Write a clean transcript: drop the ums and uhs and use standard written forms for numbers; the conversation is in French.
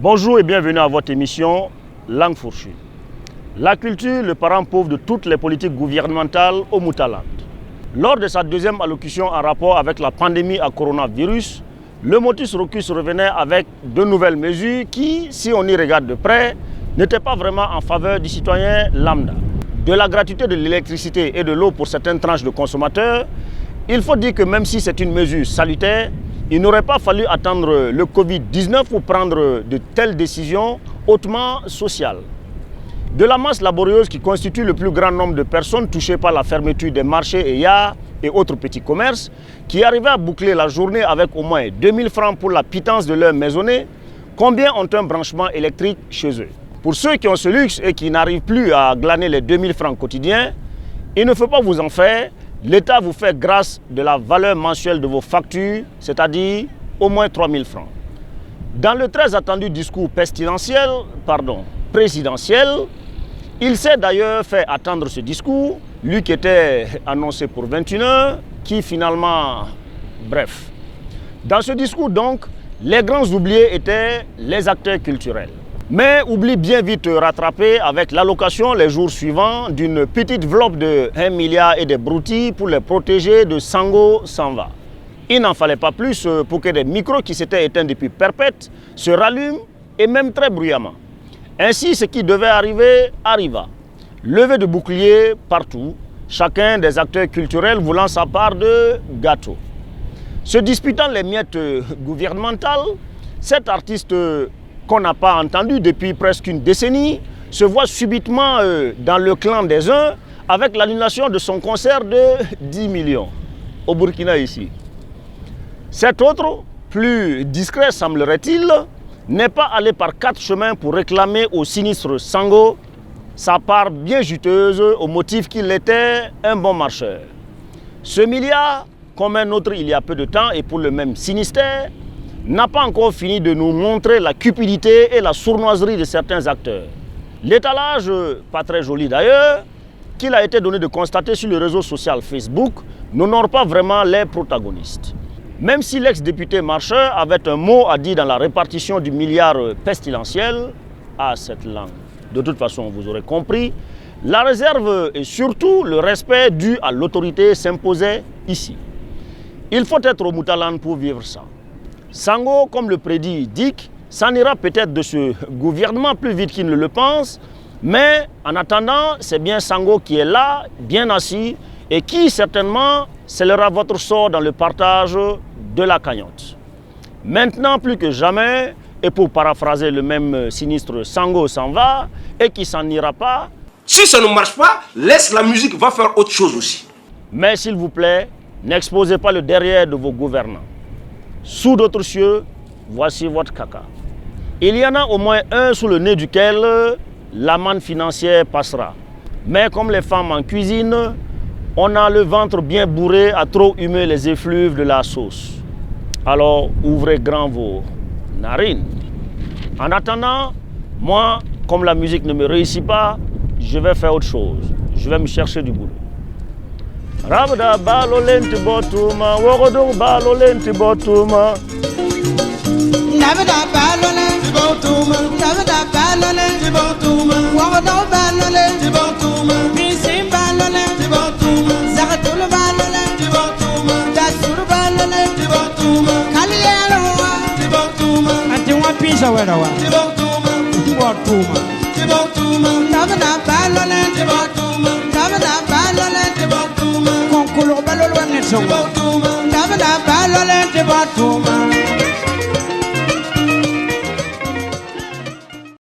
Bonjour et bienvenue à votre émission Langue fourchue. La culture, le parent pauvre de toutes les politiques gouvernementales au Moutaland. Lors de sa deuxième allocution en rapport avec la pandémie à coronavirus, le Motus Rocus revenait avec de nouvelles mesures qui, si on y regarde de près, n'étaient pas vraiment en faveur du citoyen lambda. De la gratuité de l'électricité et de l'eau pour certaines tranches de consommateurs, il faut dire que même si c'est une mesure salutaire, il n'aurait pas fallu attendre le Covid-19 pour prendre de telles décisions hautement sociales. De la masse laborieuse qui constitue le plus grand nombre de personnes touchées par la fermeture des marchés et yards et autres petits commerces, qui arrivaient à boucler la journée avec au moins 2000 francs pour la pitance de leur maisonnée, combien ont un branchement électrique chez eux? Pour ceux qui ont ce luxe et qui n'arrivent plus à glaner les 2000 francs quotidiens, il ne faut pas vous en faire. L'État vous fait grâce de la valeur mensuelle de vos factures, c'est-à-dire au moins 3000 francs. Dans le très attendu discours présidentiel, il s'est d'ailleurs fait attendre ce discours, lui qui était annoncé pour 21h, qui finalement... Bref. Dans ce discours donc, les grands oubliés étaient les acteurs culturels. Mais oublie bien vite rattrapé avec l'allocation les jours suivants d'une petite enveloppe de 1 milliard et des broutilles pour les protéger de Sango s'en va. Il n'en fallait pas plus pour que des micros qui s'étaient éteints depuis perpète se rallument et même très bruyamment. Ainsi, ce qui devait arriver, arriva. Levée de boucliers partout, chacun des acteurs culturels voulant sa part de gâteau. Se disputant les miettes gouvernementales, cet artiste qu'on n'a pas entendu depuis presque une décennie se voit subitement dans le clan des uns avec l'annulation de son concert de 10 millions au Burkina ici. Cet autre, plus discret semblerait-il, n'est pas allé par 4 chemins pour réclamer au sinistre Sango sa part bien juteuse au motif qu'il était un bon marcheur. Ce milliard, comme un autre il y a peu de temps et pour le même sinistère, n'a pas encore fini de nous montrer la cupidité et la sournoiserie de certains acteurs. L'étalage, pas très joli d'ailleurs, qu'il a été donné de constater sur le réseau social Facebook, n'honore pas vraiment les protagonistes. Même si l'ex-député marcheur avait un mot à dire dans la répartition du milliard pestilentiel à cette langue. De toute façon, vous aurez compris, la réserve et surtout le respect dû à l'autorité s'imposait ici. Il faut être au Moutaland pour vivre ça. Sango, comme le prédit Dick, s'en ira peut-être de ce gouvernement plus vite qu'il ne le pense, mais en attendant, c'est bien Sango qui est là, bien assis, et qui certainement scellera votre sort dans le partage de la cagnotte. Maintenant, plus que jamais, et pour paraphraser le même sinistre Sango s'en va, et qui s'en ira pas. Si ça ne marche pas, laisse la musique, va faire autre chose aussi. Mais s'il vous plaît, n'exposez pas le derrière de vos gouvernants. Sous d'autres cieux, voici votre caca. Il y en a au moins un sous le nez duquel la manne financière passera. Mais comme les femmes en cuisine, on a le ventre bien bourré à trop humer les effluves de la sauce. Alors ouvrez grand vos narines. En attendant, moi, comme la musique ne me réussit pas, je vais faire autre chose. Je vais me chercher du boulot. Rabda balolenti botuma, wogodo balolenti botuma. Nabda balolenti botuma, nabda balolenti botuma, wogodo balolenti botuma, bisim balolenti botuma, zakatul balolenti botuma, dasur balolenti botuma, kaliyelo botuma, atiwa pisa werawa botuma, botuma, nabda balolenti botuma, nabda balolenti botuma. Kulo balolo ne so. Dabada balole te batu.